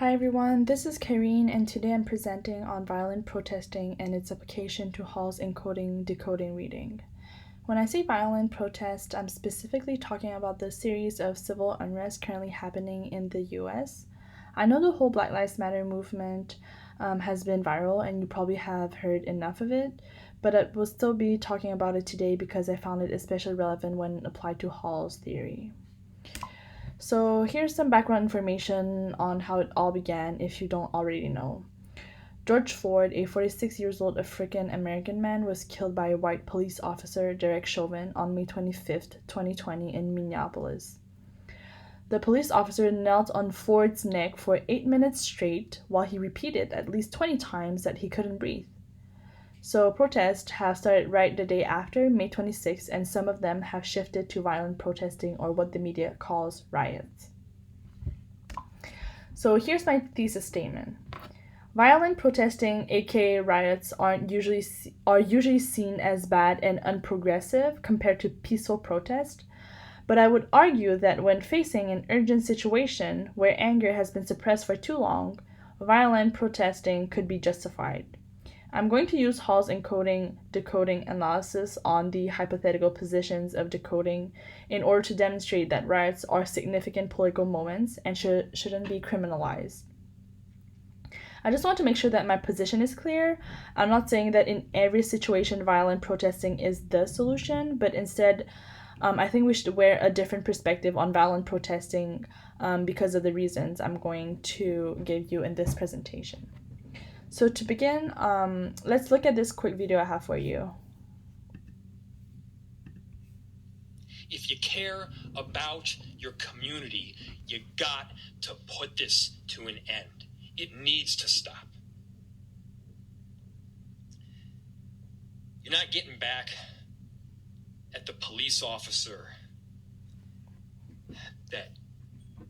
Hi everyone, this is Karine, and today I'm presenting on violent protesting and its application to Hall's encoding decoding reading. When I say violent protest, I'm specifically talking about the series of civil unrest currently happening in the US. I know the whole Black Lives Matter movement has been viral, and you probably have heard enough of it, but I will still be talking about it today because I found it especially relevant when applied to Hall's theory. So here's some background information on how it all began if you don't already know. George Floyd, a 46 years old African American man, was killed by a white police officer, Derek Chauvin, on May 25th, 2020 in Minneapolis. The police officer knelt on Floyd's neck for 8 minutes straight while he repeated at least 20 times that he couldn't breathe. So protests have started right the day after, May 26th, and some of them have shifted to violent protesting, or what the media calls riots. So here's my thesis statement. Violent protesting, aka riots, are usually seen as bad and unprogressive compared to peaceful protest, but I would argue that when facing an urgent situation where anger has been suppressed for too long, violent protesting could be justified. I'm going to use Hall's encoding decoding analysis on the hypothetical positions of decoding in order to demonstrate that riots are significant political moments and shouldn't be criminalized. I just want to make sure that my position is clear. I'm not saying that in every situation violent protesting is the solution, but instead I think we should wear a different perspective on violent protesting because of the reasons I'm going to give you in this presentation. So to begin, let's look at this quick video I have for you. If you care about your community, you got to put this to an end. It needs to stop. You're not getting back at the police officer that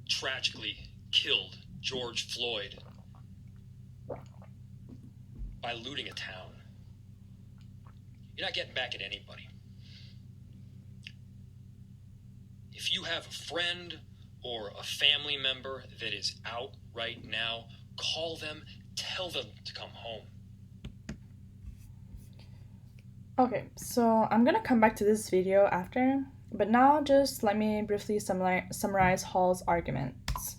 tragically killed George Floyd by looting a town. You're not getting back at anybody. If you have a friend or a family member that is out right now, call them, tell them to come home. Okay, so I'm gonna come back to this video after, but now just let me briefly summarize Hall's arguments.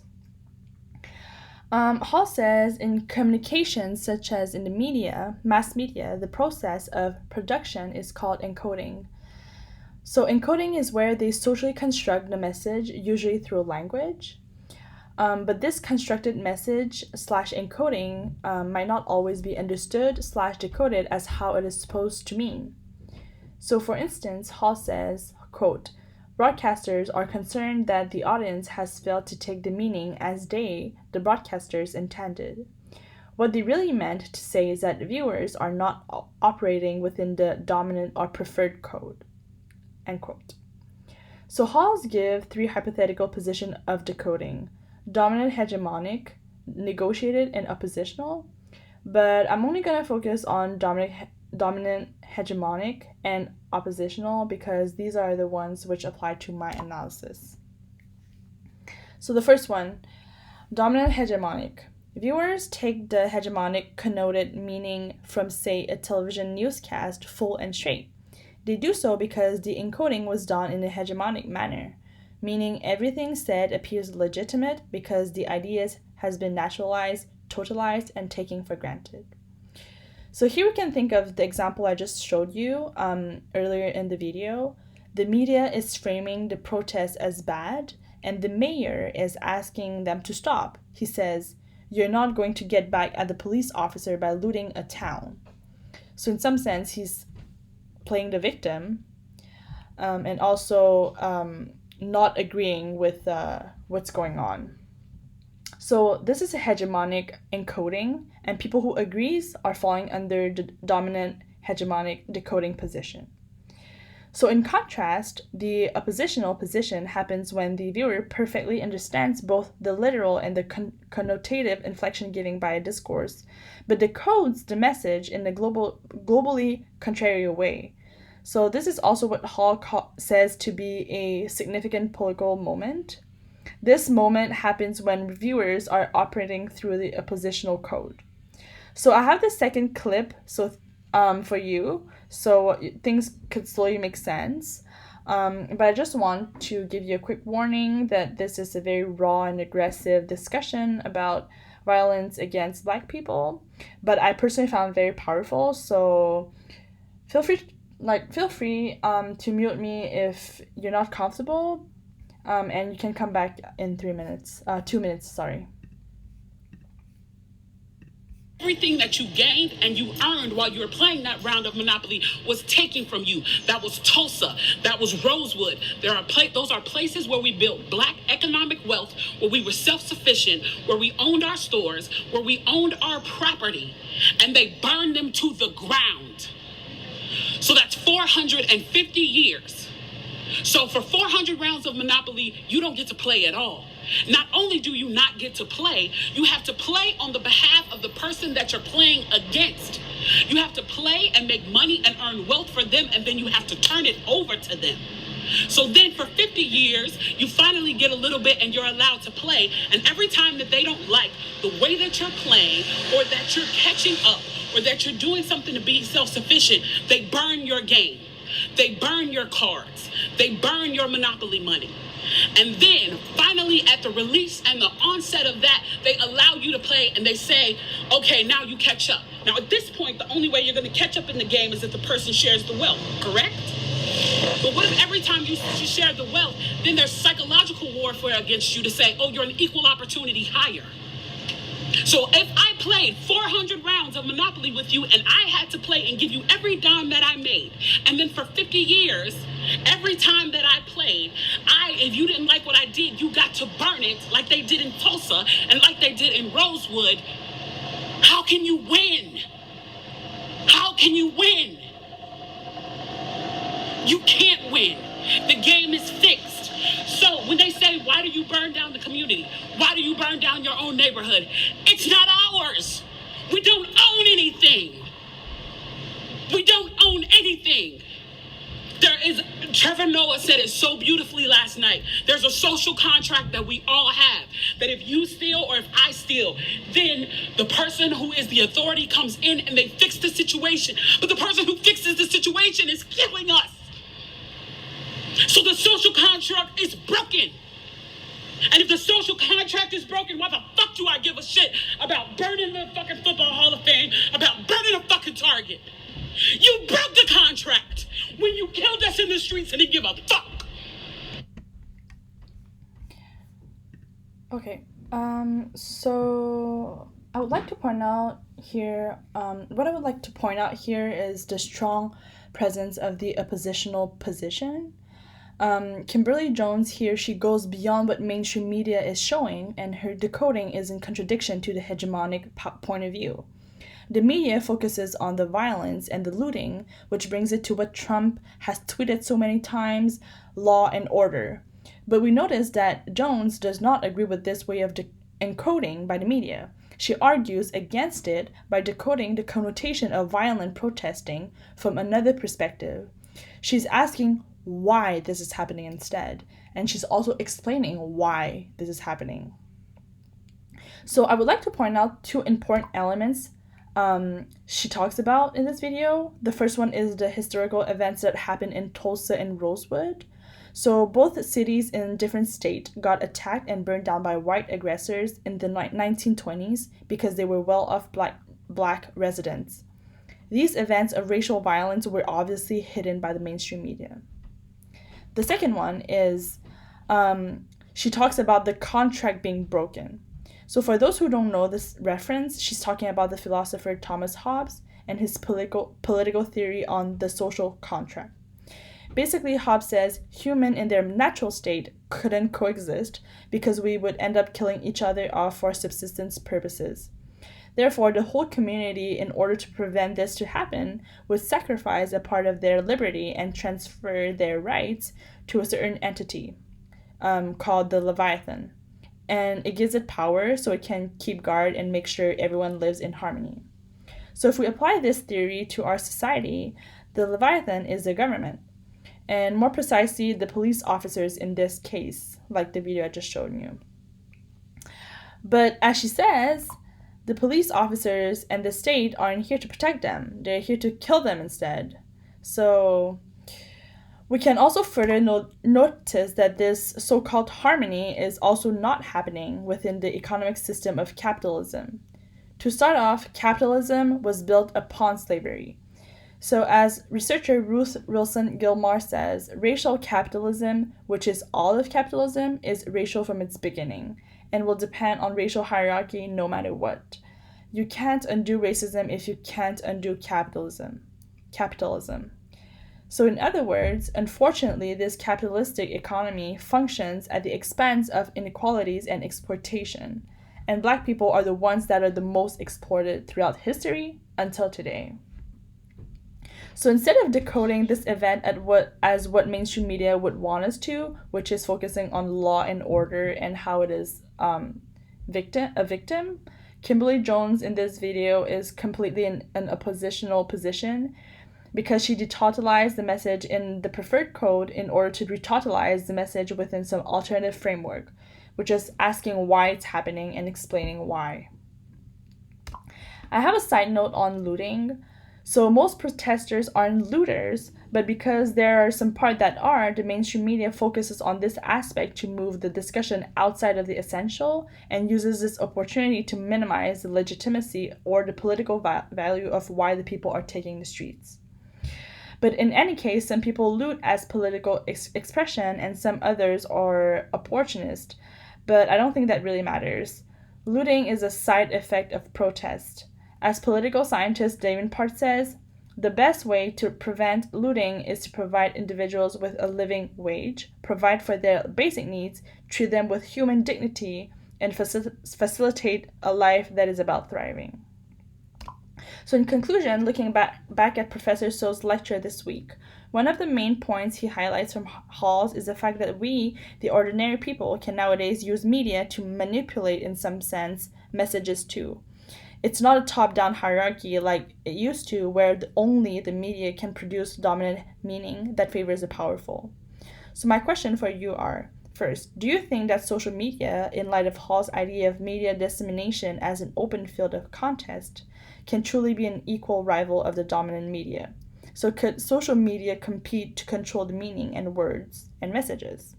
Hall says in communications such as in the media, mass media, the process of production is called encoding. So encoding is where they socially construct the message, usually through language. But this constructed message / encoding might not always be understood / decoded as how it is supposed to mean. So for instance, Hall says, quote, broadcasters are concerned that the audience has failed to take the meaning as they, the broadcasters, intended. What they really meant to say is that viewers are not operating within the dominant or preferred code. End quote. So Halls give 3 hypothetical positions of decoding: dominant, hegemonic, negotiated, and oppositional. But I'm only going to focus on dominant, hegemonic, and oppositional because these are the ones which apply to my analysis. So the first one, dominant, hegemonic. Viewers take the hegemonic connoted meaning from, say, a television newscast full and straight. They do so because the encoding was done in a hegemonic manner, meaning everything said appears legitimate because the ideas has been naturalized, totalized, and taken for granted. So here we can think of the example I just showed you earlier in the video. The media is framing the protest as bad, and the mayor is asking them to stop. He says, "You're not going to get back at the police officer by looting a town." So in some sense, he's playing the victim and also not agreeing with what's going on. So this is a hegemonic encoding, and people who agrees are falling under the dominant hegemonic decoding position. So in contrast, the oppositional position happens when the viewer perfectly understands both the literal and the connotative inflection given by a discourse, but decodes the message in a globally contrary way. So this is also what Hall says to be a significant political moment. This moment happens when reviewers are operating through the oppositional code. So I have the second clip for you, so things could slowly make sense. But I just want to give you a quick warning that this is a very raw and aggressive discussion about violence against Black people. But I personally found it very powerful. So feel free to mute me if you're not comfortable. And you can come back in 3 minutes. 2 minutes. Sorry. Everything that you gained and you earned while you were playing that round of Monopoly was taken from you. That was Tulsa. That was Rosewood. Those are places where we built Black economic wealth, where we were self-sufficient, where we owned our stores, where we owned our property, and they burned them to the ground. So that's 450 years. So for 400 rounds of Monopoly, you don't get to play at all. Not only do you not get to play, you have to play on the behalf of the person that you're playing against. You have to play and make money and earn wealth for them, and then you have to turn it over to them. So then for 50 years, you finally get a little bit and you're allowed to play. And every time that they don't like the way that you're playing, or that you're catching up, or that you're doing something to be self-sufficient, they burn your game. They burn your cards. They burn your Monopoly money. And then finally at the release and the onset of that, they allow you to play and they say, okay, now you catch up. Now at this point, the only way you're going to catch up in the game is if the person shares the wealth, correct? But what if every time you share the wealth, then there's psychological warfare against you to say, oh, you're an equal opportunity hire. So if I played 400 rounds of Monopoly with you and I had to play and give you every dime that I made, and then for 50 years, every time that I played, if you didn't like what I did, you got to burn it like they did in Tulsa and like they did in Rosewood, how can you win? How can you win? You can't win. The game is fixed. So when they say, why do you burn down the community? Why do you burn down your own neighborhood? It's not ours. We don't own anything. We don't own anything. Trevor Noah said it so beautifully last night. There's a social contract that we all have, that if you steal or if I steal, then the person who is the authority comes in and they fix the situation. But the person who fixes the situation is killing us. So the social contract is broken. And if the social contract is broken, why the fuck do I give a shit about burning the fucking Football Hall of Fame, about burning a fucking Target? You broke the contract when you killed us in the streets and didn't give a fuck. Okay. So I would like to point out here, what I would like to point out here is the strong presence of the oppositional position. Kimberly Jones here, she goes beyond what mainstream media is showing, and her decoding is in contradiction to the hegemonic point of view. The media focuses on the violence and the looting, which brings it to what Trump has tweeted so many times, law and order. But we notice that Jones does not agree with this way of encoding by the media. She argues against it by decoding the connotation of violent protesting from another perspective. She's asking why this is happening instead, and she's also explaining why this is happening. So I would like to point out two important elements she talks about in this video. The first one is the historical events that happened in Tulsa and Rosewood. So both cities in different states got attacked and burned down by white aggressors in the 1920s because they were well-off black residents. These events of racial violence were obviously hidden by the mainstream media. The second one is she talks about the contract being broken. So for those who don't know this reference, she's talking about the philosopher Thomas Hobbes and his political theory on the social contract. Basically, Hobbes says humans in their natural state couldn't coexist because we would end up killing each other off for subsistence purposes. Therefore, the whole community, in order to prevent this to happen, would sacrifice a part of their liberty and transfer their rights to a certain entity called the Leviathan. And it gives it power so it can keep guard and make sure everyone lives in harmony. So if we apply this theory to our society, the Leviathan is the government. and more precisely, the police officers in this case, like the video I just showed you. But as she says, the police officers and the state aren't here to protect them. They're here to kill them instead. So we can also further notice that this so-called harmony is also not happening within the economic system of capitalism. To start off, capitalism was built upon slavery. So as researcher Ruth Wilson Gilmore says, racial capitalism, which is all of capitalism, is racial from its beginning and will depend on racial hierarchy no matter what. You can't undo racism if you can't undo capitalism. So in other words, unfortunately, this capitalistic economy functions at the expense of inequalities and exploitation. And Black people are the ones that are the most exploited throughout history until today. So instead of decoding this event as what mainstream media would want us to, which is focusing on law and order and how it is a victim, Kimberly Jones in this video is completely in an oppositional position because she detotalized the message in the preferred code in order to retotalize the message within some alternative framework, which is asking why it's happening and explaining why. I have a side note on looting. So most protesters aren't looters, but because there are some part that are, the mainstream media focuses on this aspect to move the discussion outside of the essential and uses this opportunity to minimize the legitimacy or the political value of why the people are taking the streets. But in any case, some people loot as political expression and some others are opportunist, but I don't think that really matters. Looting is a side effect of protest. As political scientist Davenport says, the best way to prevent looting is to provide individuals with a living wage, provide for their basic needs, treat them with human dignity, and facilitate a life that is about thriving. So in conclusion, looking back at Professor So's lecture this week, one of the main points he highlights from Halls is the fact that we, the ordinary people, can nowadays use media to manipulate, in some sense, messages too. It's not a top-down hierarchy like it used to, where only the media can produce dominant meaning that favors the powerful. So my question for you are, first, do you think that social media, in light of Hall's idea of media dissemination as an open field of contest, can truly be an equal rival of the dominant media? So could social media compete to control the meaning and words and messages?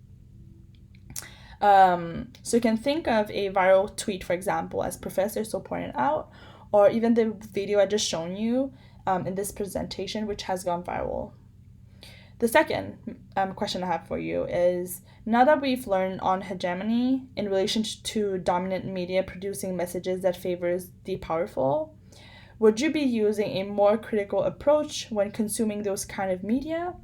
So you can think of a viral tweet, for example, as Professor So pointed out, or even the video I just shown you in this presentation, which has gone viral. The second question I have for you is, now that we've learned on hegemony in relation to dominant media producing messages that favors the powerful, would you be using a more critical approach when consuming those kind of media?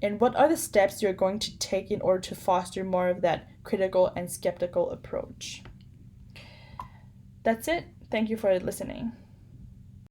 And what are the steps you're going to take in order to foster more of that critical and skeptical approach? That's it. Thank you for listening.